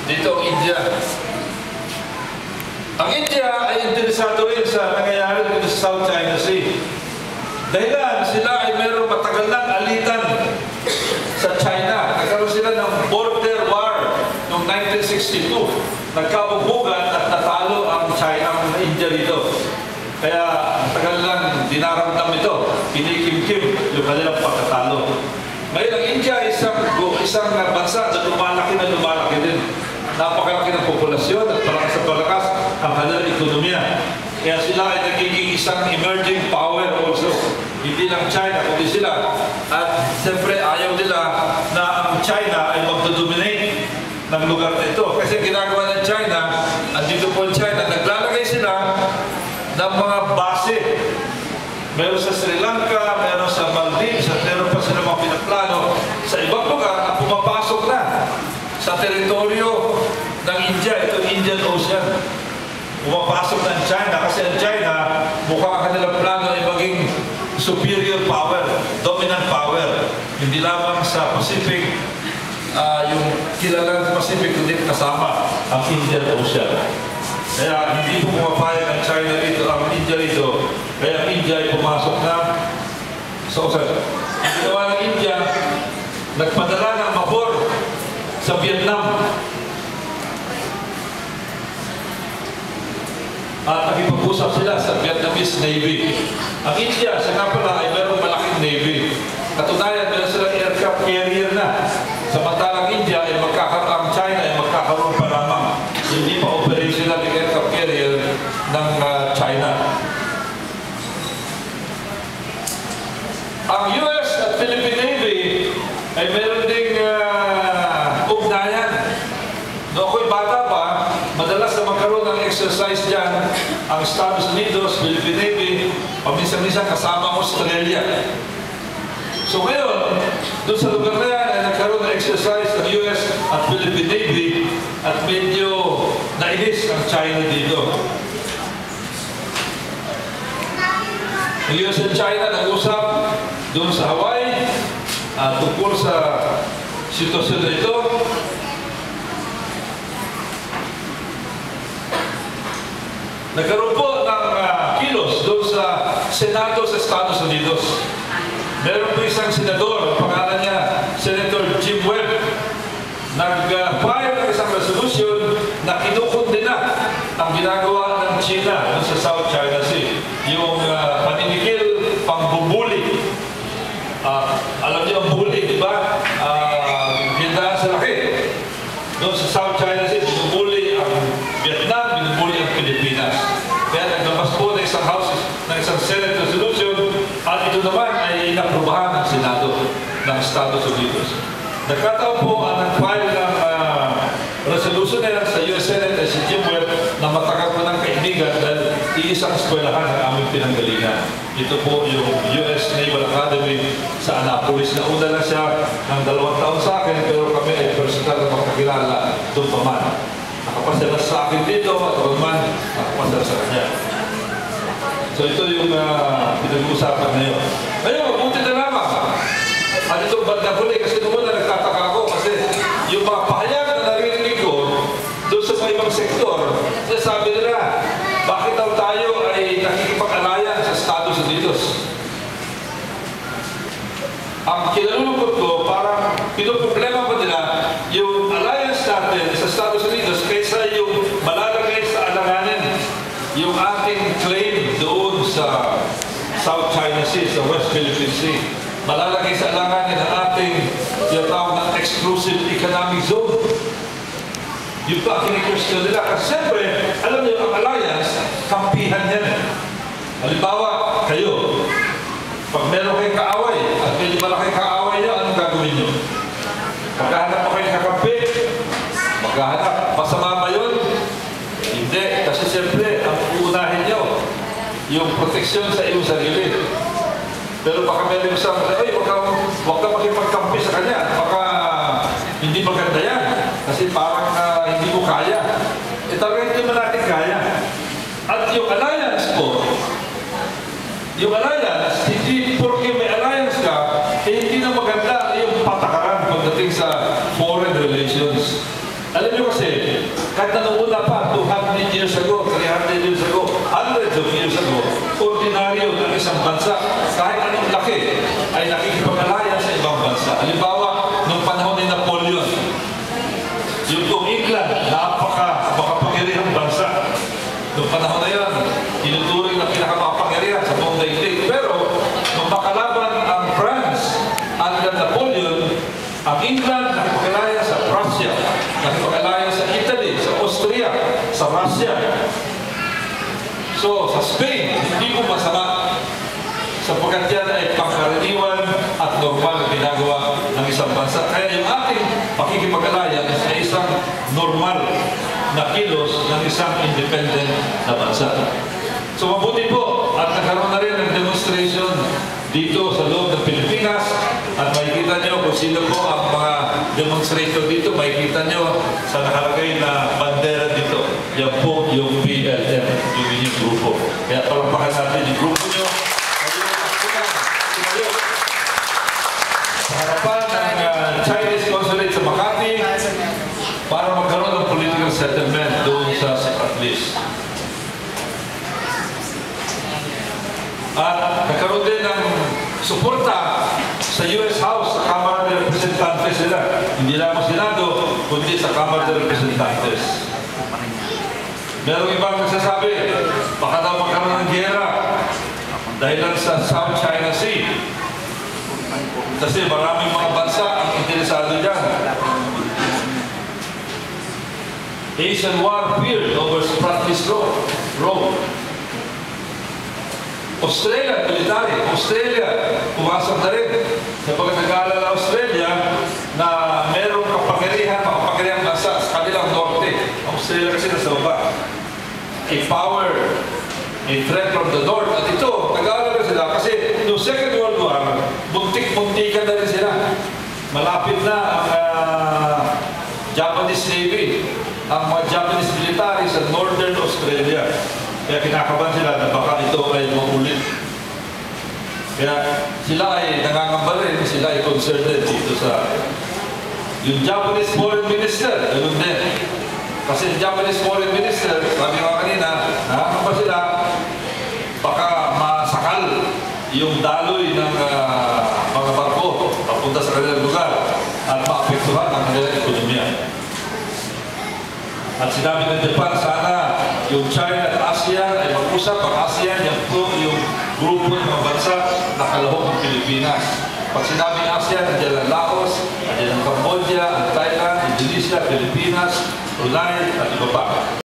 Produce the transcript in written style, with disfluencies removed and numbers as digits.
Dito ang India. Ang India ay interesado rin sa nangyayari dito sa South China Sea. Dahilan sila ay mayroong matagal ng alitan sa China. Nagkaroon sila ng border war noong 1962. Nagkabubugan at natalo ang China, ang India dito. Kaya tagal lang dinaramdam ito. Kinikimkim yung kanilang pagkatalo. Ngayon ang India ay isang bansa na lumalaki din. Napakalaki ng populasyon at palakas sa palakas ang kanilang ekonomiya. Kaya sila ay nagiging isang emerging power also. Hindi lang China, kundi sila. At siyempre ayaw nila na ang China ay magdodominate ng lugar na ito. Kasi ginagawa ng China, andito po ang China, naglalagay sila ng mga base. Meron sa Sri Lanka, meron sa Maldives, at meron pa sila mga pinaplano sa ibang lugar na pumapasok na sa teritoryo ng India, ito Indian Ocean. Pumapasok ng China kasi ang China mukhang ang kanilang plano ay maging superior power, dominant power. Hindi lamang sa Pacific, yung kilalang Pacific, kundi kasama ang Indian Ocean. Kaya hindi po pumapayag ang China rito, ang India rito. Kaya ang India ay pumasok na sa ocean. Ang ginawa ng India, nagpadala ng mabor sa Vietnam. At nakipag-usap sila sa Vietnamese Navy. Ang India, siya nga pala ay mayroong malaking Navy. Katunayan, meron silang aircraft carrier na. Samantalang India ay ang China ay magkakaroon pa lamang. Hindi pa operational yung aircraft carrier ng China. Ang US at Philippine Navy ay meron ding ugnayan. Noong ako'y bata pa, madalas na magkaroon ng exercise dyan ang Estados Unidos, Philippine Navy, paminsan-minsan kasama ang Australia. So ngayon, doon sa lugar na yan ay nagkaroon ng exercise ng US at Philippine Navy at medyo nainis ang China dito. Ang US at China nag-usap doon sa Hawaii tungkol sa sitwasyon na ito. Nagkaroon po ng kilos doon sa Senado sa Estados Unidos. Meron po isang senador, pangalan niya, Senator Jim Webb, nag-file ng isang resolution na kinukundina ang ginagawa ng China doon sa South China Sea. Yung paninigil, pangbubuli. Alam niyo ang bully, di ba? Gindahan sa laki. Doon sa South China Sea, binubuli ang Vietnam, binubuli ang Pilipinas. Kaya naglabas po ng isang House, ng isang Senate resolution, at ito naman ay inaprubahan ng Senado ng Estados Unidos. Nagkataon po ang nag-file ng resolution nila sa US Senate ay si Jim Webb na matagal ko ng kaibigan dahil iisang eskwelahan ng aming pinanggalingan. Ito po yung US Naval Academy sa Annapolis. Nauna lang siya ng 2 taon sa akin, pero kami ay personal na makakilala doon pa man. Nakapasala sa akin dito at man nakapasala sa kanya. So ito yung pinag-uusapan ngayon. Ngayon, mabuti na lamang. At itong banda huli, kasi noon na nagtataka ako kasi yung mga pahayag na narinig ko doon sa ibang sektor, sabi nila, bakit daw tayo ay nakikipag-alayan sa Estados Unidos? Ang kinalulungkot ko, parang pinoproblema pa nila yung alliance natin sa Estados Unidos kaysa yung malalagay sa alanganin yung ating claim doon sa South China Sea, sa West Philippine Sea. Malalagay sa alanganin ang ating tinatawag ng exclusive economic zone. Yung pa ang kini-question nila. Kasi siyempre, alam niyo, ang alliance, kampihan yan. Halimbawa, kayo, pag meron kayong kaaway, at medyo malaki kaaway niyo, anong gagawin niyo? Maghahanap pa kayong kakampi? Maghahanap, masama ba yun? Hindi, kasi siyempre, ang uunahin niyo, yung proteksyon sa iyong sarili. Pero baka meron isang, ay, huwag ka makipagkampi sa kanya. Baka hindi maganda yan. Kasi parang hindi mo kaya. Talagang hindi mo natin kaya. At yung alliance po, yung alliance, hindi porque may alliance ka, hindi na maganda yung patakaran pagdating sa foreign relations. Alam niyo kasi, kahit na nung una pa, 200 years ago, 300 years ago, hundreds of years ago, ordinaryo ng isang bansa, kahit anong laki, ay nakikipag-alaya sa ibang bansa. Halimbawa, nung panahon ni Napoleon, yung England, napaka-makapangyarihang bansa. Nung panahon na yan, tinuturing na pinakamapangyarihan sa buong daigdig. Pero, nung makalaban ang France under Napoleon, ang England nakipag-alaya sa Prussia, nakipag-alaya sa Italy, sa Austria, sa Russia. So, sa Spain, hindi mo masama sapagkat yan ay pangkaraniwan at normal na ginagawa ng isang bansa. Kaya yung ating pakikipag-alaya ay isang normal na kilos ng isang independent na bansa. So mabuti po at nagkaroon na rin ng demonstration dito sa loob ng Pilipinas at makikita nyo kung sino po ang mga demonstrator dito. Makikita nyo sa nakalagay na bandera dito. Yan po yung PLM, yung inyong grupo. Kaya palampakan natin yung grupo nyo. Sa harapan ng Chinese consulate sa Makati para magkaroon ng political settlement doon sa separate list. At nagkaroon din ng suporta sa US House, sa Kamara de Representantes nila. Hindi lamang Senado, kundi sa Kamara de Representantes. Merong ibang nagsasabi, baka daw magkaroon ng giyera dahil lang sa South China Sea. Kasi maraming mga bansa ang interesado dyan. Asian war feared over Spratly's Road. Australia, military. Australia, pumasok na rin. Kapag nag-aalala Australia na merong makapangyarihang bansa sa kanilang norte. Australia kasi nasa baba. A power, a threat from the north. At ito, nag-aalala sila kasi noong Second World War, muntik-muntikan na rin sila. Malapit na ang Japanese Navy, ang mga Japanese military sa Northern Australia. Kaya kinakabahan sila na baka ito ay maulit. Kaya sila ay nangangamba rin, sila ay concerned dito sa... Yung Japanese Foreign Minister, ganun din. Kasi yung Japanese Foreign Minister, sabi ko kanina, nangangamba sila, baka masakal yung daloy ng mga barko papunta sa kanilang lugar at maapektuhan ang kanilang ekonomiya. At sinabi ng Japan, sana yung China at ASEAN ay mag-usap. Ang ASEAN, yan po yung grupo ng mga bansa na kalahok ng Pilipinas. Pag sinabi ng ASEAN, nandiyan ang Laos, nandiyan ang Cambodia, ang Thailand, Indonesia, Pilipinas, Brunei, at iba pa.